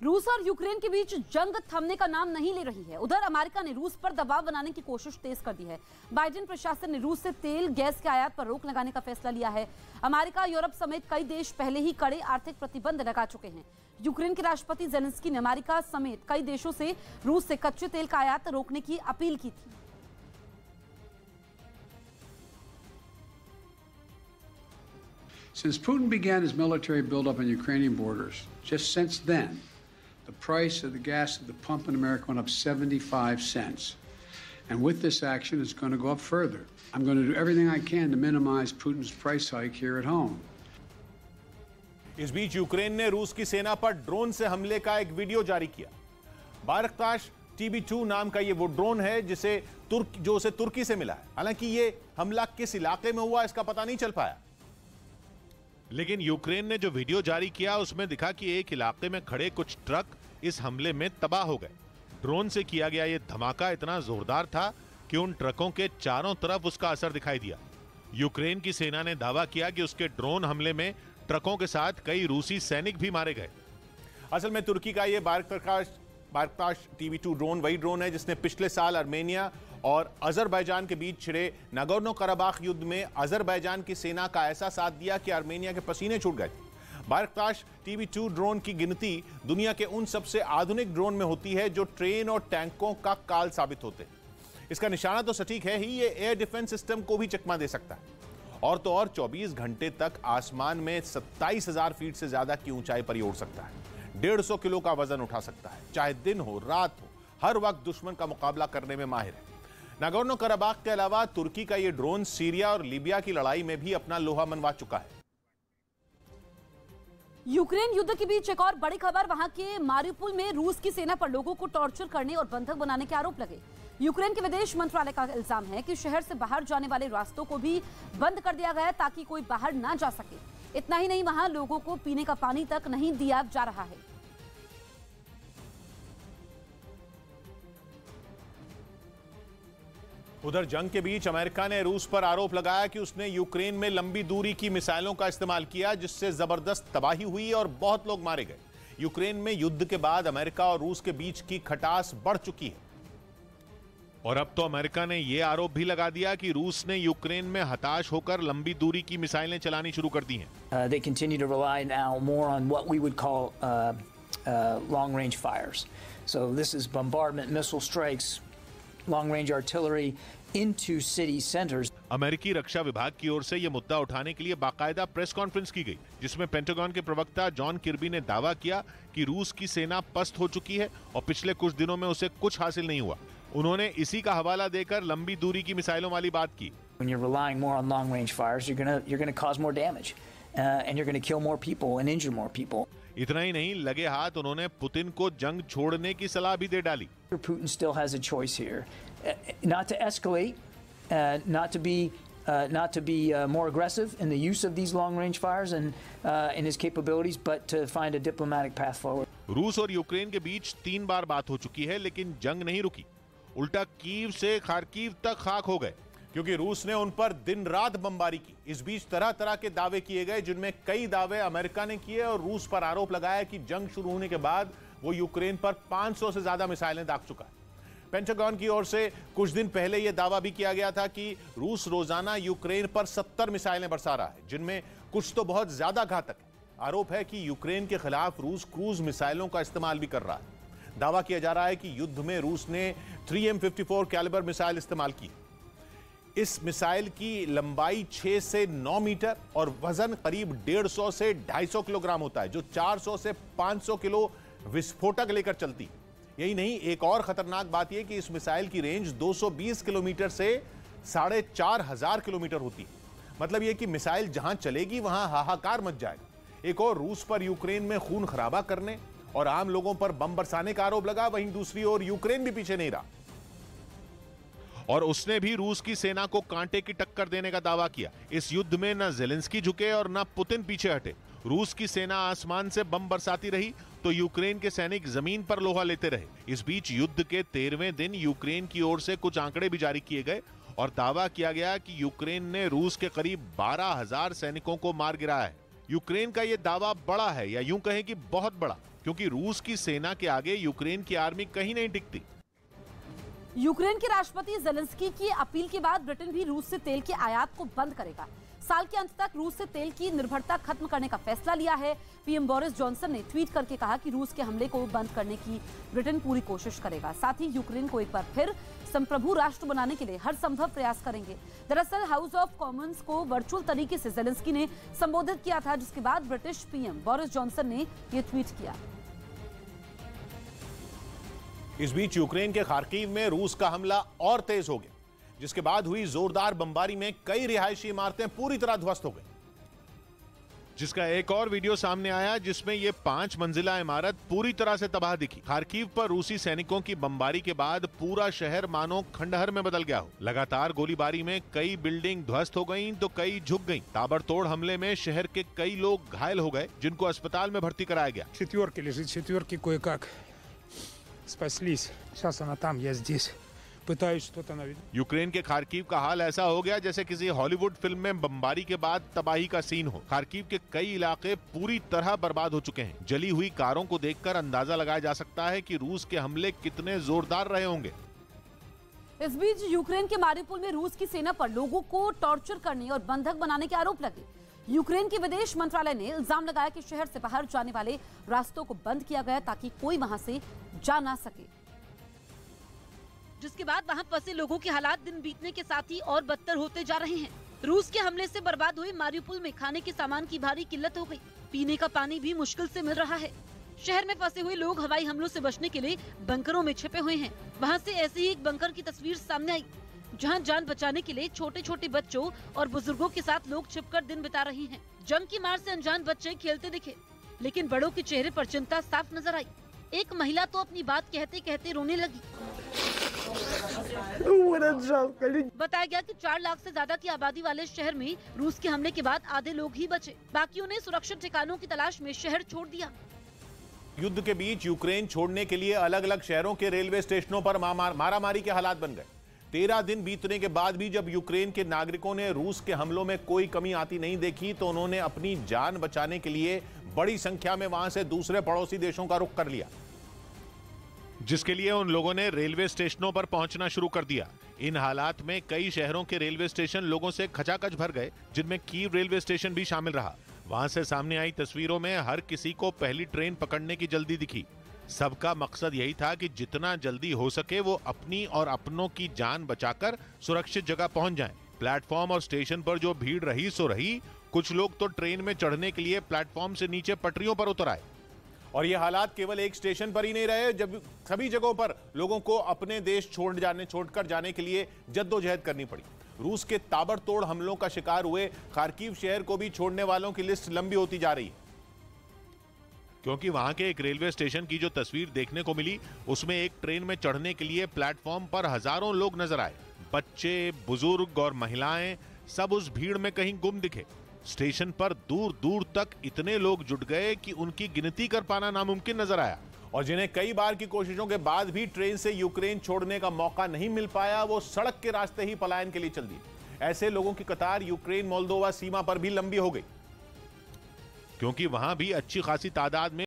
रूस और यूक्रेन के बीच जंग थमने का नाम नहीं ले रही है। उधर अमेरिका ने रूस पर दबाव बनाने की कोशिश तेज कर दी है। बाइडेन प्रशासन ने रूस से तेल गैस के आयात पर रोक लगाने का फैसला लिया है। अमेरिका, यूरोप समेत कई देश पहले ही कड़े आर्थिक प्रतिबंध लगा चुके हैं। यूक्रेन के राष्ट्रपति जेलेंस्की ने अमेरिका समेत कई देशों से रूस से कच्चे तेल का आयात रोकने की अपील की थी। Since Putin began his military buildup on Ukrainian borders, just since then, the price of the gas at the pump in America went up 75 cents. And with this action, it's going to go up further. I'm going to do everything I can to minimize Putin's price hike here at home. इस बीच Ukraine ने रूस की सेना पर drone से हमले का एक वीडियो जारी किया। बायरक्तार TB2 नाम का ये वो ड्रोन है जो उसे तुर्की से मिला है। हालांकि ये हमला किस इलाके में हुआ इसका पता नहीं चल पाया, लेकिन यूक्रेन ने जो वीडियो जारी किया उसमें दिखा कि एक इलाके में खड़े कुछ ट्रक इस हमले में तबाह हो गए। ड्रोन से किया गया यह धमाका इतना जोरदार था कि उन ट्रकों के चारों तरफ उसका असर दिखाई दिया। यूक्रेन की सेना ने दावा किया कि उसके ड्रोन हमले में ट्रकों के साथ कई रूसी सैनिक भी मारे गए। असल में तुर्की का यह बायरक्तार TB2 ड्रोन वही ड्रोन है जिसने पिछले साल आर्मेनिया और अजरबैजान के बीच छिड़े नागोर्नो कराबाख युद्ध में अजरबैजान की सेना का ऐसा साथ दिया कि आर्मेनिया के पसीने छूट गए। बायरक्तार TB2 ड्रोन की गिनती दुनिया के उन सबसे आधुनिक ड्रोन में होती है जो ट्रेन और टैंकों का काल साबित होते हैं। इसका निशाना तो सटीक है ही, ये एयर डिफेंस सिस्टम को भी चकमा दे सकता है। और तो और 24 घंटे तक आसमान में 27,000 फीट से ज्यादा की ऊंचाई पर उड़ सकता है। 150 किलो का वजन उठा सकता है। चाहे दिन हो रात हो, हर वक्त दुश्मन का मुकाबला करने में माहिर है। नागोर्नो कराबाख के अलावा तुर्की का यह ड्रोन सीरिया और लीबिया की लड़ाई में भी अपना लोहा मनवा चुका है। यूक्रेन युद्ध के बीच एक और बड़ी खबर, वहां के मारिउपोल में रूस की सेना पर लोगों को टॉर्चर करने और बंधक बनाने के आरोप लगे। यूक्रेन के विदेश मंत्रालय का इल्जाम है कि शहर से बाहर जाने वाले रास्तों को भी बंद कर दिया गया ताकि कोई बाहर ना जा सके। इतना ही नहीं, वहां लोगों को पीने का पानी तक नहीं दिया जा रहा है। उधर जंग के बीच अमेरिका ने रूस पर आरोप लगाया कि उसने यूक्रेन में लंबी दूरी की मिसाइलों का इस्तेमाल किया, जिससे जबरदस्त तबाही हुई और बहुत लोग मारे गए। यूक्रेन में युद्ध के बाद अमेरिका और रूस के बीच की खटास बढ़ चुकी है और अब तो अमेरिका ने यह आरोप भी लगा दिया कि रूस ने यूक्रेन में हताश होकर लंबी दूरी की मिसाइलें चलानी शुरू कर दी हैं। They continue to rely now more on what we would call long-range fires. So this is bombardment, missile strikes, long-range artillery into city centers. अमेरिकी रक्षा विभाग की ओर से यह मुद्दा उठाने के लिए बाकायदा प्रेस कॉन्फ्रेंस की गई, जिसमें पेंटागन के प्रवक्ता जॉन किर्बी ने दावा किया कि रूस की सेना पस्त हो चुकी है और पिछले कुछ दिनों में उसे कुछ हासिल नहीं हुआ। उन्होंने इसी का हवाला देकर लंबी दूरी की मिसाइलों वाली बात की। When you're relying more on long-range fires, you're going to cause more damage, and you're going to kill more people and injure more people. इतना ही नहीं, लगे हाथ उन्होंने पुतिन को जंग छोड़ने की सलाह भी दे डाली। Putin still has a choice here, not to escalate, not to be more aggressive in the use of these long-range fires and in his capabilities, but to find a diplomatic path forward. रूस और Ukraine के बीच 3 बार बात हो चुकी है, लेकिन जंग नहीं रुकी। उल्टा कीव से खार्किव तक खाक हो गए, क्योंकि रूस ने उन पर दिन रात बमबारी की। इस बीच तरह तरह के दावे किए गए, जिनमें कई दावे अमेरिका ने किए और रूस पर आरोप लगाया कि जंग शुरू होने के बाद वो यूक्रेन पर 500 से ज्यादा मिसाइलें दाग चुका है। पेंटागन की ओर से कुछ दिन पहले यह दावा भी किया गया था कि रूस रोजाना यूक्रेन पर 70 मिसाइलें बरसा रहा है, जिनमें कुछ तो बहुत ज्यादा घातक है। आरोप है कि यूक्रेन के खिलाफ रूस क्रूज मिसाइलों का इस्तेमाल भी कर रहा है। दावा किया जा रहा है कि युद्ध में रूस ने 3M54 कैलिबर मिसाइल इस्तेमाल की। इस मिसाइल की लंबाई 6 से 9 मीटर और वजन करीब 150 से 250 किलोग्राम होता है, जो 400 से 500 किलो विस्फोटक लेकर चलती। यही नहीं, एक और खतरनाक बात यह कि इस मिसाइल की रेंज 220 किलोमीटर से 4,500 किलोमीटर होती है। मतलब यह कि मिसाइल जहां चलेगी वहां हाहाकार मच जाएगा। एक और रूस पर यूक्रेन में खून खराबा करने और आम लोगों पर बम बरसाने का आरोप लगा। वहीं दूसरी ओर यूक्रेन भी पीछे नहीं रहा और उसने भी रूस की सेना को कांटे की टक्कर देने का दावा किया। इस युद्ध में न जेलेंस्की झुके और न पुतिन पीछे हटे। रूस की सेना आसमान से बम बरसाती रही तो यूक्रेन के सैनिक जमीन पर लोहा लेते रहे। इस बीच युद्ध के 13वें दिन यूक्रेन की ओर से कुछ आंकड़े भी जारी किए गए और दावा किया गया कि यूक्रेन ने रूस के करीब 12,000 सैनिकों को मार गिराया है। यूक्रेन का यह दावा बड़ा है, या यूं कहें कि बहुत बड़ा। क्योंकि रूस की सेना के आगे यूक्रेन की आर्मी कहीं नहीं टिकती। यूक्रेन के राष्ट्रपति जेलेंस्की की अपील के बाद ब्रिटेन भी रूस से तेल के आयात को बंद करेगा। साल के अंत तक रूस से तेल की निर्भरता खत्म करने का फैसला लिया है। पीएम बोरिस जॉनसन ने ट्वीट करके कहा कि रूस के हमले को बंद करने की ब्रिटेन पूरी कोशिश करेगा। साथ ही यूक्रेन को एक बार फिर संप्रभु राष्ट्र बनाने के लिए हर संभव प्रयास करेंगे। दरअसल हाउस ऑफ कॉमन्स को वर्चुअल तरीके से जेलेंस्की ने संबोधित किया था, जिसके बाद ब्रिटिश पीएम बोरिस जॉनसन ने यह ट्वीट किया। इस बीच यूक्रेन के खार्किव में रूस का हमला और तेज हो गया, जिसके बाद हुई जोरदार बमबारी में कई रिहायशी इमारतें पूरी तरह ध्वस्त हो गई। जिसका एक और वीडियो सामने आया जिसमें यह 5 मंजिला इमारत पूरी तरह से तबाह दिखी। खार्किव पर रूसी सैनिकों की बमबारी के बाद पूरा शहर मानो खंडहर में बदल गया हो। लगातार गोलीबारी में कई बिल्डिंग ध्वस्त हो गईं तो कई झुक गईं। ताबड़तोड़ हमले में शहर के कई लोग घायल हो गए, जिनको अस्पताल में भर्ती कराया गया। Четверки лежит, четверки кое-как спаслись. Сейчас она там, я здесь. Пытаюсь что-то наведать. यूक्रेन के खार्किव का हाल ऐसा हो गया जैसे किसी हॉलीवुड फिल्म में बमबारी के बाद तबाही का सीन हो। खार्किव के कई इलाके पूरी तरह बर्बाद हो चुके हैं। जली हुई कारों को देखकर अंदाजा लगाया जा सकता है कि रूस के हमले कितने जोरदार रहे होंगे। इस बीच यूक्रेन के मारिउपोल में रूस की सेना पर लोगों को टॉर्चर करने और बंधक बनाने के आरोप लगे। यूक्रेन के विदेश मंत्रालय ने इल्जाम लगाया कि शहर से बाहर जाने वाले रास्तों को बंद किया गया ताकि कोई वहां से जा ना सके, जिसके बाद वहां फंसे लोगों के हालात दिन बीतने के साथ ही और बदतर होते जा रहे हैं। रूस के हमले से बर्बाद हुए मारिउपोल में खाने के सामान की भारी किल्लत हो गई। पीने का पानी भी मुश्किल से मिल रहा है। शहर में फंसे हुए लोग हवाई हमलों से बचने के लिए बंकरों में छिपे हुए हैं। वहां से ऐसे ही एक बंकर की तस्वीर सामने आई, जहां जान बचाने के लिए छोटे छोटे बच्चों और बुजुर्गों के साथ लोग छिपकर दिन बिता रहे हैं। जंग की मार से अनजान बच्चे खेलते दिखे, लेकिन बड़ों के चेहरे पर चिंता साफ नजर आई। एक महिला तो अपनी बात कहते कहते रोने लगी। बताया गया कि 4 लाख से ज्यादा की आबादी वाले शहर में रूस के हमले के बाद आधे लोग ही बचे। बाकियों ने सुरक्षित ठिकानों की तलाश में शहर छोड़ दिया। युद्ध के बीच यूक्रेन छोड़ने के लिए अलग अलग शहरों के रेलवे स्टेशनों पर मारामारी के हालात बन गए। 13 दिन बीतने के बाद भी जब यूक्रेन के नागरिकों ने रूस के हमलों में कोई कमी आती नहीं देखी तो उन्होंने अपनी जान बचाने के लिए बड़ी संख्या में वहां से दूसरे पड़ोसी देशों का रुख कर लिया, जिसके लिए उन लोगों ने रेलवे स्टेशनों पर पहुंचना शुरू कर दिया। इन हालात में कई शहरों के रेलवे स्टेशन लोगों से खचाखच भर गए, जिनमें कीव रेलवे स्टेशन भी शामिल रहा। वहां से सामने आई तस्वीरों में हर किसी को पहली ट्रेन पकड़ने की जल्दी दिखी। सबका मकसद यही था कि जितना जल्दी हो सके वो अपनी और अपनों की जान बचाकर सुरक्षित जगह पहुंच जाएं। प्लेटफॉर्म और स्टेशन पर जो भीड़ रही सो रही। कुछ लोग तो ट्रेन में चढ़ने के लिए प्लेटफॉर्म से नीचे पटरियों पर उतर आए। और ये हालात केवल एक स्टेशन पर ही नहीं रहे, जब सभी जगहों पर लोगों को अपने देश छोड़कर जाने के लिए जद्दोजहद करनी पड़ी। रूस के ताबड़तोड़ हमलों का शिकार हुए खार्किव शहर को भी छोड़ने वालों की लिस्ट लंबी होती जा रही है, क्योंकि वहां के एक रेलवे स्टेशन की जो तस्वीर देखने को मिली उसमें एक ट्रेन में चढ़ने के लिए प्लेटफॉर्म पर हजारों लोग नजर आए। बच्चे, बुजुर्ग और महिलाएं सब उस भीड़ में कहीं गुम दिखे। स्टेशन पर दूर दूर तक इतने लोग जुट गए कि उनकी गिनती कर पाना नामुमकिन नजर आया। और जिन्हें कई बार की कोशिशों के बाद भी ट्रेन से यूक्रेन छोड़ने का मौका नहीं मिल पाया, वो सड़क के रास्ते ही पलायन के लिए चल दिए। ऐसे लोगों की कतार यूक्रेन मोल्दोवा सीमा पर भी लंबी हो गई, क्योंकि वहां भी अच्छी खासी तादाद में